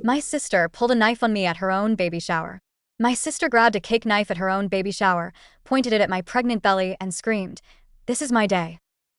My sister pulled a knife on me at her own baby shower. My sister grabbed a cake knife at her own baby shower, pointed it at my pregnant belly, and screamed, "This is my day."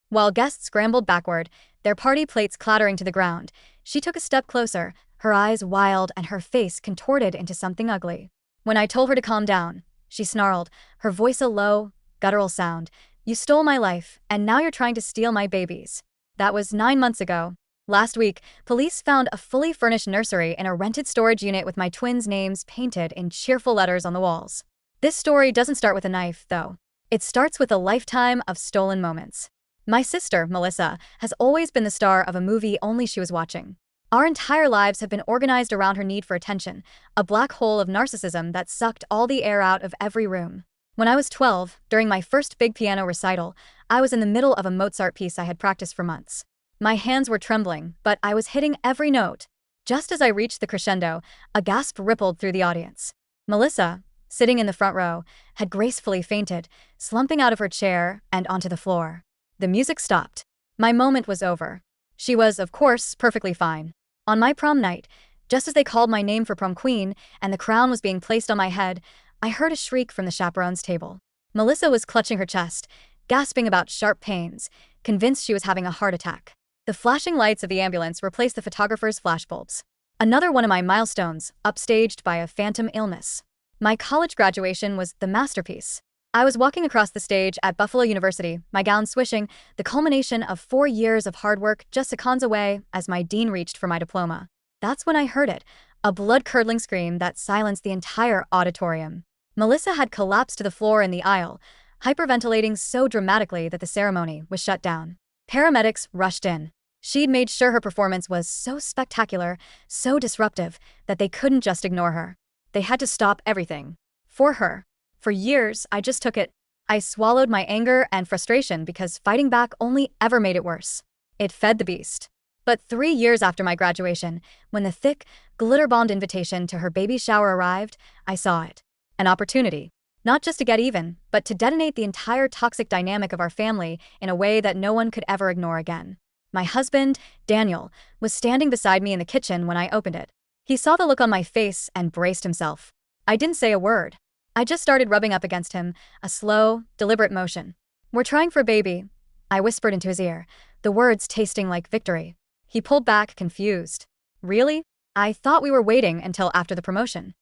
While guests scrambled backward, their party plates clattering to the ground, she took a step closer, her eyes wild and her face contorted into something ugly. When I told her to calm down, she snarled, her voice a low, guttural sound. "You stole my life, and now you're trying to steal my babies." That was 9 months ago. Last week, police found a fully furnished nursery in a rented storage unit with my twins' names painted in cheerful letters on the walls. This story doesn't start with a knife, though. It starts with a lifetime of stolen moments. My sister, Melissa, has always been the star of a movie only she was watching. Our entire lives have been organized around her need for attention, a black hole of narcissism that sucked all the air out of every room. When I was 12, during my first big piano recital, I was in the middle of a Mozart piece I had practiced for months. My hands were trembling, but I was hitting every note. Just as I reached the crescendo, a gasp rippled through the audience. Melissa, sitting in the front row, had gracefully fainted, slumping out of her chair and onto the floor. The music stopped. My moment was over. She was, of course, perfectly fine. On my prom night, just as they called my name for prom queen and the crown was being placed on my head, I heard a shriek from the chaperone's table. Melissa was clutching her chest, gasping about sharp pains, convinced she was having a heart attack. The flashing lights of the ambulance replaced the photographer's flashbulbs. Another one of my milestones, upstaged by a phantom illness. My college graduation was the masterpiece. I was walking across the stage at Buffalo University, my gown swishing, the culmination of 4 years of hard work just seconds away as my dean reached for my diploma. That's when I heard it, a blood-curdling scream that silenced the entire auditorium. Melissa had collapsed to the floor in the aisle, hyperventilating so dramatically that the ceremony was shut down. Paramedics rushed in. She'd made sure her performance was so spectacular, so disruptive, that they couldn't just ignore her. They had to stop everything. For her. For years, I just took it. I swallowed my anger and frustration because fighting back only ever made it worse. It fed the beast. But 3 years after my graduation, when the thick, glitter-bombed invitation to her baby shower arrived, I saw it. An opportunity. Not just to get even, but to detonate the entire toxic dynamic of our family in a way that no one could ever ignore again. My husband, Daniel, was standing beside me in the kitchen when I opened it. He saw the look on my face and braced himself. I didn't say a word. I just started rubbing up against him, a slow, deliberate motion. "We're trying for a baby," I whispered into his ear, the words tasting like victory. He pulled back, confused. "Really? I thought we were waiting until after the promotion."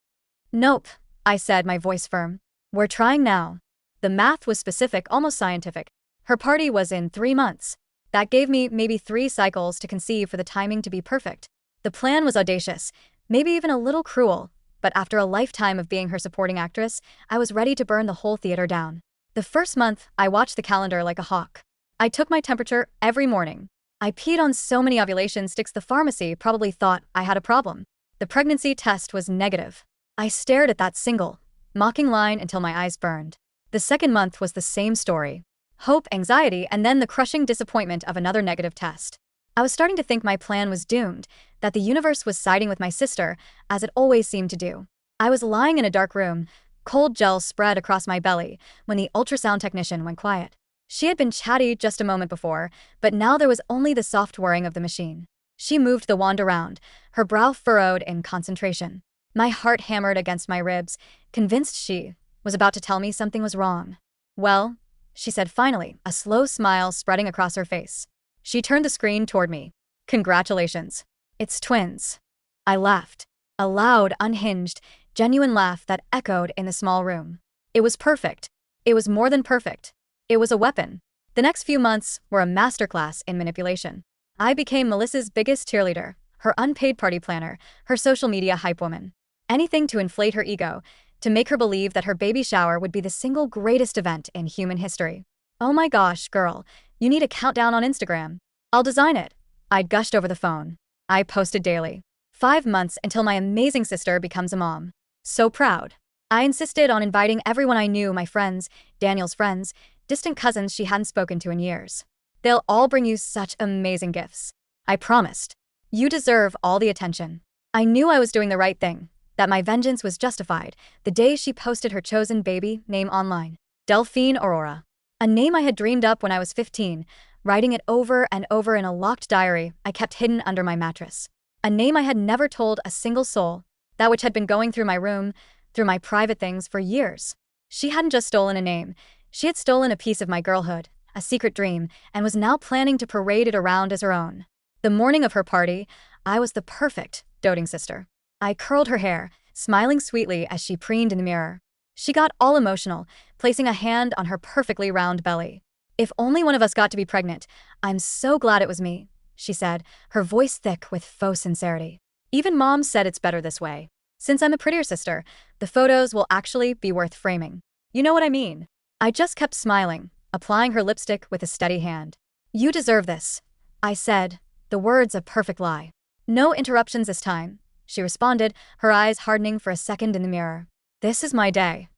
"Nope," I said, my voice firm. "We're trying now." The math was specific, almost scientific. Her party was in 3 months. That gave me maybe 3 cycles to conceive for the timing to be perfect. The plan was audacious, maybe even a little cruel, but after a lifetime of being her supporting actress, I was ready to burn the whole theater down. The first month, I watched the calendar like a hawk. I took my temperature every morning. I peed on so many ovulation sticks the pharmacy probably thought I had a problem. The pregnancy test was negative. I stared at that single, mocking line until my eyes burned. The second month was the same story. Hope, anxiety, and then the crushing disappointment of another negative test. I was starting to think my plan was doomed, that the universe was siding with my sister, as it always seemed to do. I was lying in a dark room, cold gel spread across my belly, when the ultrasound technician went quiet. She had been chatty just a moment before, but now there was only the soft whirring of the machine. She moved the wand around, her brow furrowed in concentration. My heart hammered against my ribs, convinced she was about to tell me something was wrong. "Well," she said finally, a slow smile spreading across her face. She turned the screen toward me. "Congratulations. It's twins." I laughed. A loud, unhinged, genuine laugh that echoed in the small room. It was perfect. It was more than perfect. It was a weapon. The next few months were a masterclass in manipulation. I became Melissa's biggest cheerleader, her unpaid party planner, her social media hype woman. Anything to inflate her ego, to make her believe that her baby shower would be the single greatest event in human history. "Oh my gosh, girl, you need a countdown on Instagram. I'll design it." I'd gushed over the phone. I posted daily. 5 months until my amazing sister becomes a mom. So proud. I insisted on inviting everyone I knew, my friends, Daniel's friends, distant cousins she hadn't spoken to in years. "They'll all bring you such amazing gifts." I promised. "You deserve all the attention." I knew I was doing the right thing, that my vengeance was justified, the day she posted her chosen baby name online. Delphine Aurora. A name I had dreamed up when I was 15, writing it over and over in a locked diary I kept hidden under my mattress. A name I had never told a single soul, that which had been going through my room, through my private things for years. She hadn't just stolen a name, she had stolen a piece of my girlhood, a secret dream, and was now planning to parade it around as her own. The morning of her party, I was the perfect doting sister. I curled her hair, smiling sweetly as she preened in the mirror. She got all emotional, placing a hand on her perfectly round belly. "If only one of us got to be pregnant, I'm so glad it was me," she said, her voice thick with faux sincerity. "Even Mom said it's better this way. Since I'm the prettier sister, the photos will actually be worth framing. You know what I mean?" I just kept smiling, applying her lipstick with a steady hand. "You deserve this," I said, the words a perfect lie. "No interruptions this time," she responded, her eyes hardening for a second in the mirror. "This is my day."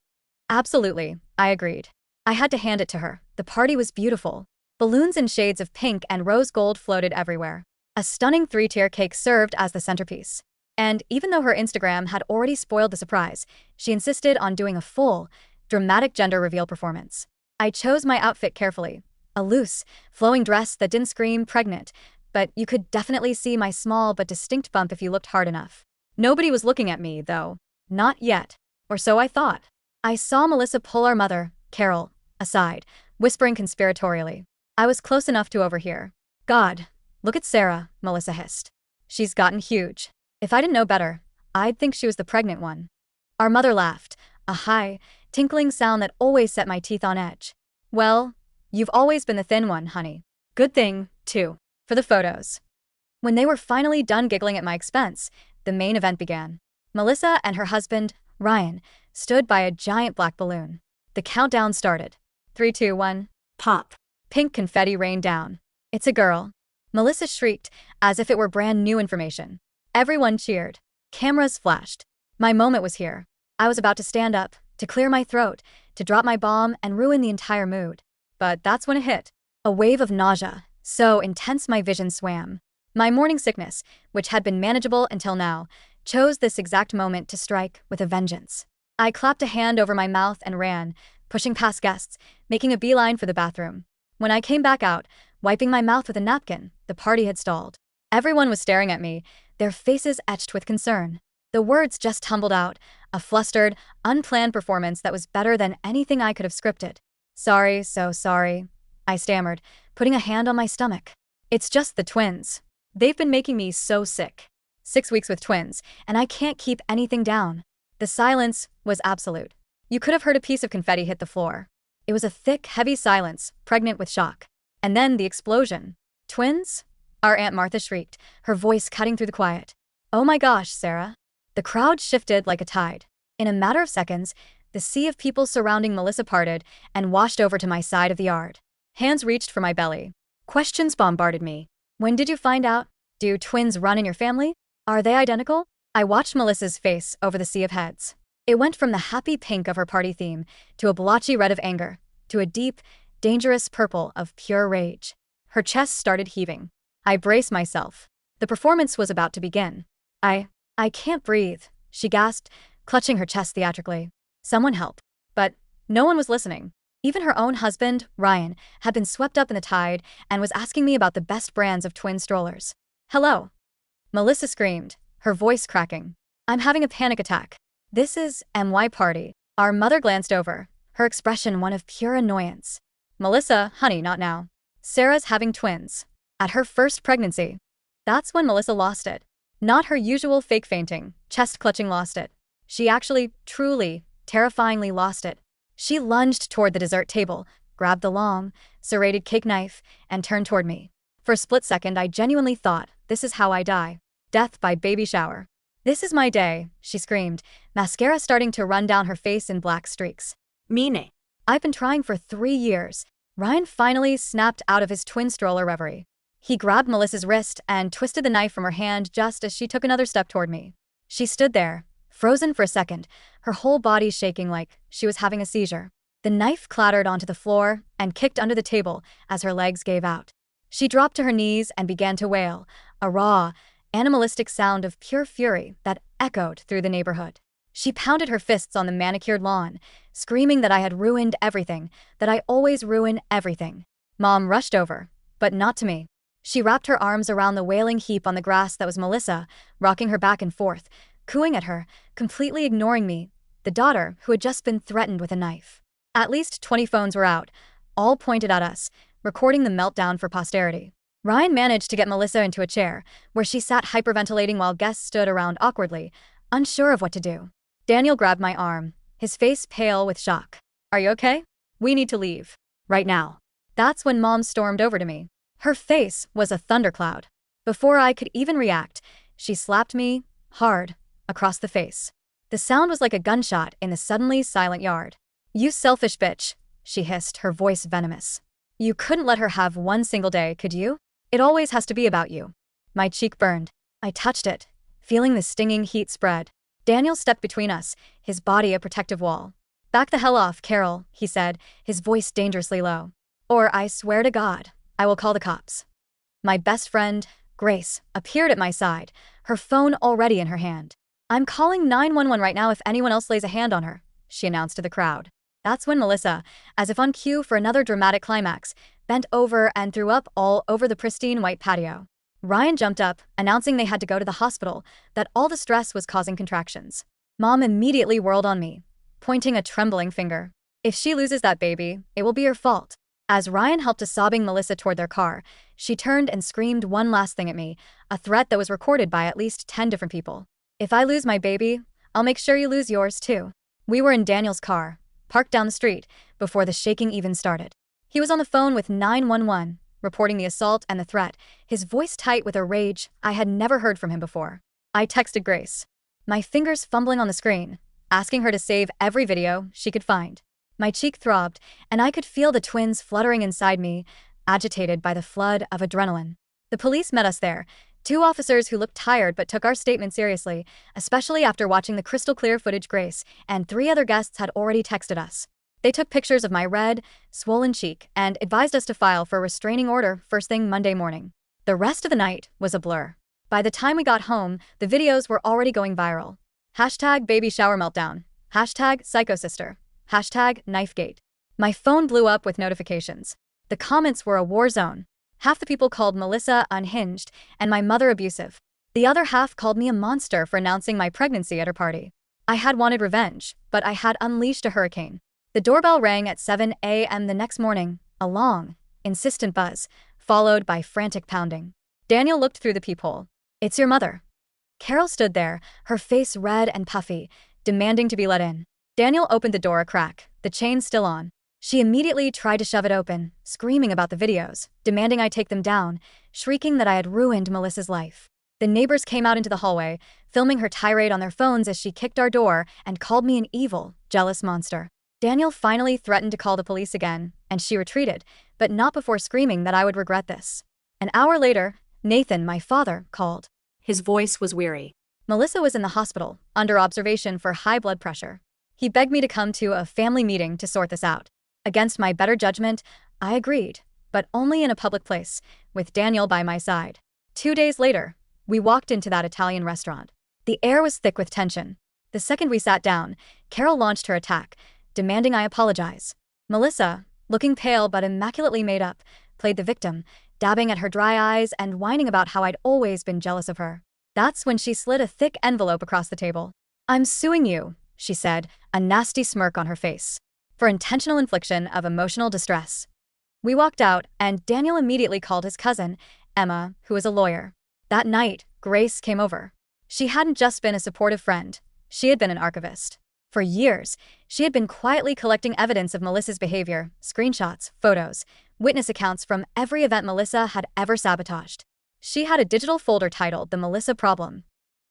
"Absolutely," I agreed. I had to hand it to her. The party was beautiful. Balloons in shades of pink and rose gold floated everywhere. A stunning 3-tier cake served as the centerpiece. And even though her Instagram had already spoiled the surprise, she insisted on doing a full, dramatic gender reveal performance. I chose my outfit carefully. A loose, flowing dress that didn't scream pregnant, but you could definitely see my small but distinct bump if you looked hard enough. Nobody was looking at me, though. Not yet. Or so I thought. I saw Melissa pull our mother, Carol, aside, whispering conspiratorially. I was close enough to overhear. "God, look at Sarah," Melissa hissed. "She's gotten huge. If I didn't know better, I'd think she was the pregnant one." Our mother laughed, a high, tinkling sound that always set my teeth on edge. "Well, you've always been the thin one, honey. Good thing, too, for the photos." When they were finally done giggling at my expense, the main event began. Melissa and her husband, Ryan, stood by a giant black balloon. The countdown started. 3, 2, 1, pop. Pink confetti rained down. "It's a girl," Melissa shrieked, as if it were brand new information. Everyone cheered. Cameras flashed. My moment was here. I was about to stand up, to clear my throat, to drop my bomb and ruin the entire mood. But that's when it hit. A wave of nausea, so intense my vision swam. My morning sickness, which had been manageable until now, chose this exact moment to strike with a vengeance. I clapped a hand over my mouth and ran, pushing past guests, making a beeline for the bathroom. When I came back out, wiping my mouth with a napkin, the party had stalled. Everyone was staring at me, their faces etched with concern. The words just tumbled out, a flustered, unplanned performance that was better than anything I could have scripted. "Sorry, so sorry," I stammered, putting a hand on my stomach. "It's just the twins. They've been making me so sick. 6 weeks with twins, and I can't keep anything down." The silence was absolute. You could have heard a piece of confetti hit the floor. It was a thick, heavy silence, pregnant with shock. And then the explosion. "Twins?" our Aunt Martha shrieked, her voice cutting through the quiet. "Oh my gosh, Sarah." The crowd shifted like a tide. In a matter of seconds, the sea of people surrounding Melissa parted and washed over to my side of the yard. Hands reached for my belly. Questions bombarded me. "When did you find out? Do twins run in your family? Are they identical?" I watched Melissa's face over the sea of heads. It went from the happy pink of her party theme to a blotchy red of anger, to a deep, dangerous purple of pure rage. Her chest started heaving. I braced myself. The performance was about to begin. I can't breathe," she gasped, clutching her chest theatrically. "Someone help." But no one was listening. Even her own husband, Ryan, had been swept up in the tide and was asking me about the best brands of twin strollers. "Hello," Melissa screamed, her voice cracking. "I'm having a panic attack. This is MY party." Our mother glanced over, her expression one of pure annoyance. "Melissa, honey, not now. Sarah's having twins. At her first pregnancy." That's when Melissa lost it. Not her usual fake fainting, chest-clutching lost it. She actually, truly, terrifyingly lost it. She lunged toward the dessert table, grabbed the long, serrated cake knife, and turned toward me. For a split second, I genuinely thought, this is how I die. Death by baby shower. "This is my day," she screamed, mascara starting to run down her face in black streaks. "Meaning? I've been trying for 3 years." Ryan finally snapped out of his twin stroller reverie. He grabbed Melissa's wrist and twisted the knife from her hand just as she took another step toward me. She stood there, frozen for a second, her whole body shaking like she was having a seizure. The knife clattered onto the floor and kicked under the table as her legs gave out. She dropped to her knees and began to wail, a raw, animalistic sound of pure fury that echoed through the neighborhood. She pounded her fists on the manicured lawn, screaming that I had ruined everything, that I always ruin everything. Mom rushed over, but not to me. She wrapped her arms around the wailing heap on the grass that was Melissa, rocking her back and forth, cooing at her, completely ignoring me, the daughter who had just been threatened with a knife. At least 20 phones were out, all pointed at us, recording the meltdown for posterity. Ryan managed to get Melissa into a chair, where she sat hyperventilating while guests stood around awkwardly, unsure of what to do. Daniel grabbed my arm, his face pale with shock. "Are you okay? We need to leave. Right now." That's when Mom stormed over to me. Her face was a thundercloud. Before I could even react, she slapped me, hard, across the face. The sound was like a gunshot in the suddenly silent yard. "You selfish bitch," she hissed, her voice venomous. "You couldn't let her have one single day, could you? It always has to be about you." My cheek burned. I touched it, feeling the stinging heat spread. Daniel stepped between us, his body a protective wall. "Back the hell off, Carol," he said, his voice dangerously low. "Or I swear to God, I will call the cops." My best friend, Grace, appeared at my side, her phone already in her hand. "I'm calling 911 right now if anyone else lays a hand on her," she announced to the crowd. That's when Melissa, as if on cue for another dramatic climax, bent over and threw up all over the pristine white patio. Ryan jumped up, announcing they had to go to the hospital, that all the stress was causing contractions. Mom immediately whirled on me, pointing a trembling finger. "If she loses that baby, it will be your fault." As Ryan helped a sobbing Melissa toward their car, she turned and screamed one last thing at me, a threat that was recorded by at least 10 different people. "If I lose my baby, I'll make sure you lose yours too." We were in Daniel's car, parked down the street, before the shaking even started. He was on the phone with 911, reporting the assault and the threat, his voice tight with a rage I had never heard from him before. I texted Grace, my fingers fumbling on the screen, asking her to save every video she could find. My cheek throbbed, and I could feel the twins fluttering inside me, agitated by the flood of adrenaline. The police met us there, 2 officers who looked tired but took our statement seriously, especially after watching the crystal-clear footage Grace and 3 other guests had already texted us. They took pictures of my red, swollen cheek and advised us to file for a restraining order first thing Monday morning. The rest of the night was a blur. By the time we got home, the videos were already going viral. #baby shower meltdown, #psychosister, #knifegate. My phone blew up with notifications. The comments were a war zone. Half the people called Melissa unhinged and my mother abusive. The other half called me a monster for announcing my pregnancy at her party. I had wanted revenge, but I had unleashed a hurricane. The doorbell rang at 7 a.m. the next morning, a long, insistent buzz, followed by frantic pounding. Daniel looked through the peephole. "It's your mother." Carol stood there, her face red and puffy, demanding to be let in. Daniel opened the door a crack, the chain still on. She immediately tried to shove it open, screaming about the videos, demanding I take them down, shrieking that I had ruined Melissa's life. The neighbors came out into the hallway, filming her tirade on their phones as she kicked our door and called me an evil, jealous monster. Daniel finally threatened to call the police again, and she retreated, but not before screaming that I would regret this. An hour later, Nathan, my father, called. His voice was weary. Melissa was in the hospital, under observation for high blood pressure. He begged me to come to a family meeting to sort this out. Against my better judgment, I agreed, but only in a public place, with Daniel by my side. 2 days later, we walked into that Italian restaurant. The air was thick with tension. The second we sat down, Carol launched her attack, demanding I apologize. Melissa, looking pale but immaculately made up, played the victim, dabbing at her dry eyes and whining about how I'd always been jealous of her. That's when she slid a thick envelope across the table. "I'm suing you," she said, a nasty smirk on her face, "for intentional infliction of emotional distress." We walked out, and Daniel immediately called his cousin, Emma, who is a lawyer. That night, Grace came over. She hadn't just been a supportive friend, she had been an archivist. For years, she had been quietly collecting evidence of Melissa's behavior, screenshots, photos, witness accounts from every event Melissa had ever sabotaged. She had a digital folder titled The Melissa Problem.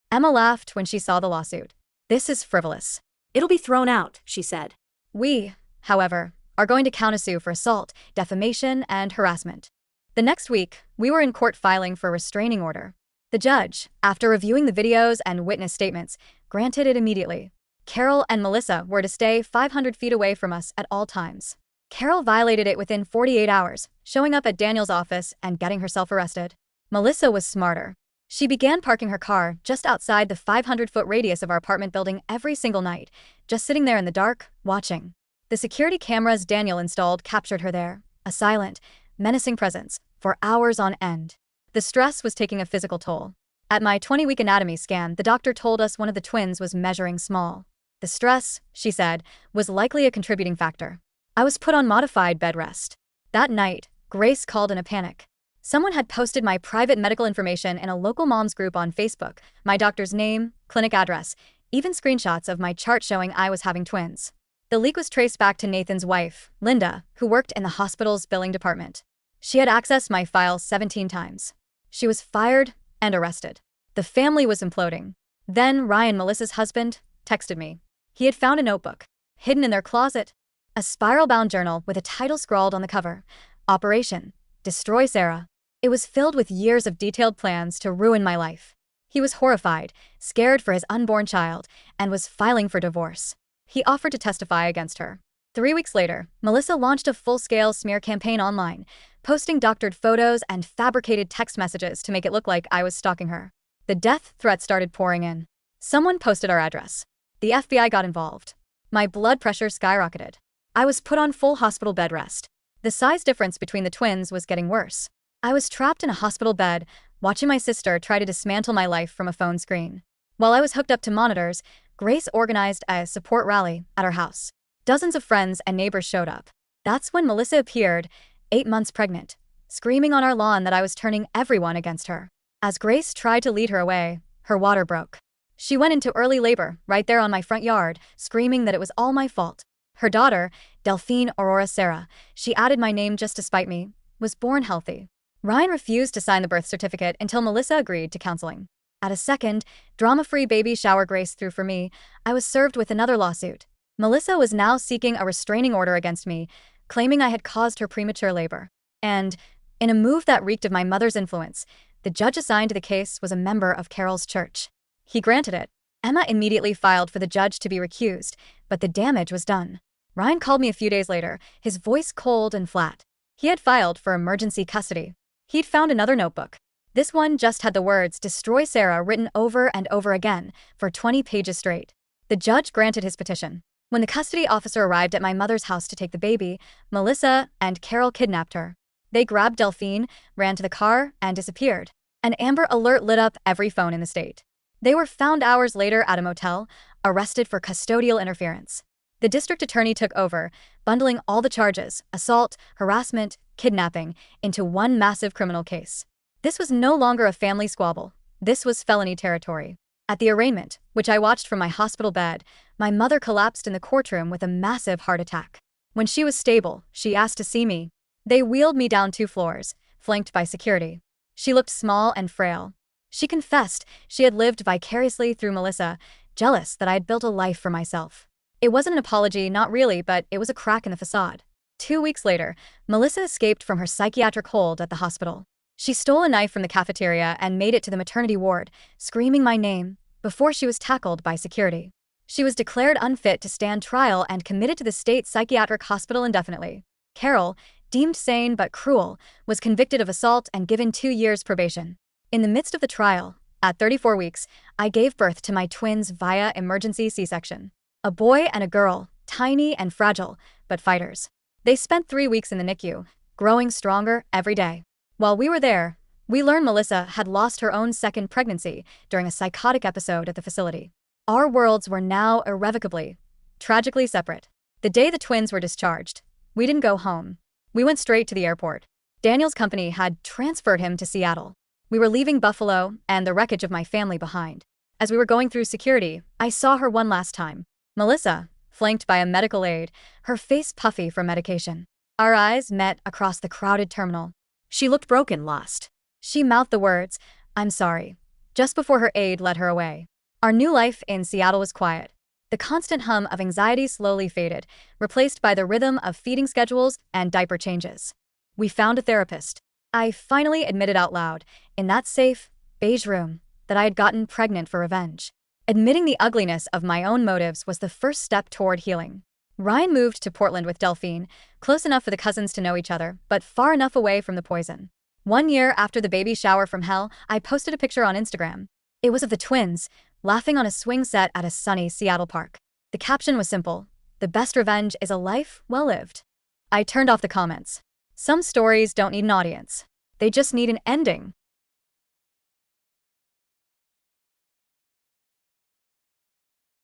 Emma laughed when she saw the lawsuit. "This is frivolous. It'll be thrown out," she said. We, however, are going to countersue for assault, defamation, and harassment. The next week, we were in court filing for a restraining order. The judge, after reviewing the videos and witness statements, granted it immediately. Carol and Melissa were to stay 500 feet away from us at all times. Carol violated it within 48 hours, showing up at Daniel's office and getting herself arrested. Melissa was smarter. She began parking her car just outside the 500-foot radius of our apartment building every single night, just sitting there in the dark, watching. The security cameras Daniel installed captured her there, a silent, menacing presence, for hours on end. The stress was taking a physical toll. At my 20-week anatomy scan, the doctor told us one of the twins was measuring small. The stress, she said, was likely a contributing factor. I was put on modified bed rest. That night, Grace called in a panic. Someone had posted my private medical information in a local moms group on Facebook, my doctor's name, clinic address, even screenshots of my chart showing I was having twins. The leak was traced back to Nathan's wife, Linda, who worked in the hospital's billing department. She had accessed my files 17 times. She was fired and arrested. The family was imploding. Then Ryan, Melissa's husband, texted me. He had found a notebook, hidden in their closet, a spiral-bound journal with a title scrawled on the cover, Operation Destroy Sarah. It was filled with years of detailed plans to ruin my life. He was horrified, scared for his unborn child, and was filing for divorce. He offered to testify against her. 3 weeks later, Melissa launched a full-scale smear campaign online, posting doctored photos and fabricated text messages to make it look like I was stalking her. The death threats started pouring in. Someone posted our address. The FBI got involved. My blood pressure skyrocketed. I was put on full hospital bed rest. The size difference between the twins was getting worse. I was trapped in a hospital bed, watching my sister try to dismantle my life from a phone screen. While I was hooked up to monitors, Grace organized a support rally at our house. Dozens of friends and neighbors showed up. That's when Melissa appeared, 8 months pregnant, screaming on our lawn that I was turning everyone against her. As Grace tried to lead her away, her water broke. She went into early labor right there on my front yard, screaming that it was all my fault. Her daughter, Delphine Aurora Sarah, she added my name just to spite me, was born healthy. Ryan refused to sign the birth certificate until Melissa agreed to counseling. At a second, drama-free baby shower Grace threw for me, I was served with another lawsuit. Melissa was now seeking a restraining order against me, claiming I had caused her premature labor. And, in a move that reeked of my mother's influence, the judge assigned to the case was a member of Carol's church. He granted it. Emma immediately filed for the judge to be recused, but the damage was done. Ryan called me a few days later, his voice cold and flat. He had filed for emergency custody. He'd found another notebook. This one just had the words "Destroy Sarah" written over and over again for 20 pages straight. The judge granted his petition. When the custody officer arrived at my mother's house to take the baby, Melissa and Carol kidnapped her. They grabbed Delphine, ran to the car, and disappeared. An Amber Alert lit up every phone in the state. They were found hours later at a motel, arrested for custodial interference. The district attorney took over, bundling all the charges, assault, harassment, kidnapping, into one massive criminal case. This was no longer a family squabble. This was felony territory. At the arraignment, which I watched from my hospital bed, my mother collapsed in the courtroom with a massive heart attack. When she was stable, she asked to see me. They wheeled me down 2 floors, flanked by security. She looked small and frail. She confessed she had lived vicariously through Melissa, jealous that I had built a life for myself. It wasn't an apology, not really, but it was a crack in the facade. 2 weeks later, Melissa escaped from her psychiatric hold at the hospital. She stole a knife from the cafeteria and made it to the maternity ward, screaming my name, before she was tackled by security. She was declared unfit to stand trial and committed to the state psychiatric hospital indefinitely. Carol, deemed sane but cruel, was convicted of assault and given 2 years probation. In the midst of the trial, at 34 weeks, I gave birth to my twins via emergency C-section. A boy and a girl, tiny and fragile, but fighters. They spent 3 weeks in the NICU, growing stronger every day. While we were there, we learned Melissa had lost her own second pregnancy during a psychotic episode at the facility. Our worlds were now irrevocably, tragically separate. The day the twins were discharged, we didn't go home. We went straight to the airport. Daniel's company had transferred him to Seattle. We were leaving Buffalo and the wreckage of my family behind. As we were going through security, I saw her one last time. Melissa, flanked by a medical aide, her face puffy from medication. Our eyes met across the crowded terminal. She looked broken, lost. She mouthed the words, "I'm sorry," just before her aide led her away. Our new life in Seattle was quiet. The constant hum of anxiety slowly faded, replaced by the rhythm of feeding schedules and diaper changes. We found a therapist. I finally admitted out loud, in that safe, beige room, that I had gotten pregnant for revenge. Admitting the ugliness of my own motives was the first step toward healing. Ryan moved to Portland with Delphine, close enough for the cousins to know each other, but far enough away from the poison. 1 year after the baby shower from hell, I posted a picture on Instagram. It was of the twins, laughing on a swing set at a sunny Seattle park. The caption was simple: "The best revenge is a life well lived." I turned off the comments. Some stories don't need an audience. They just need an ending.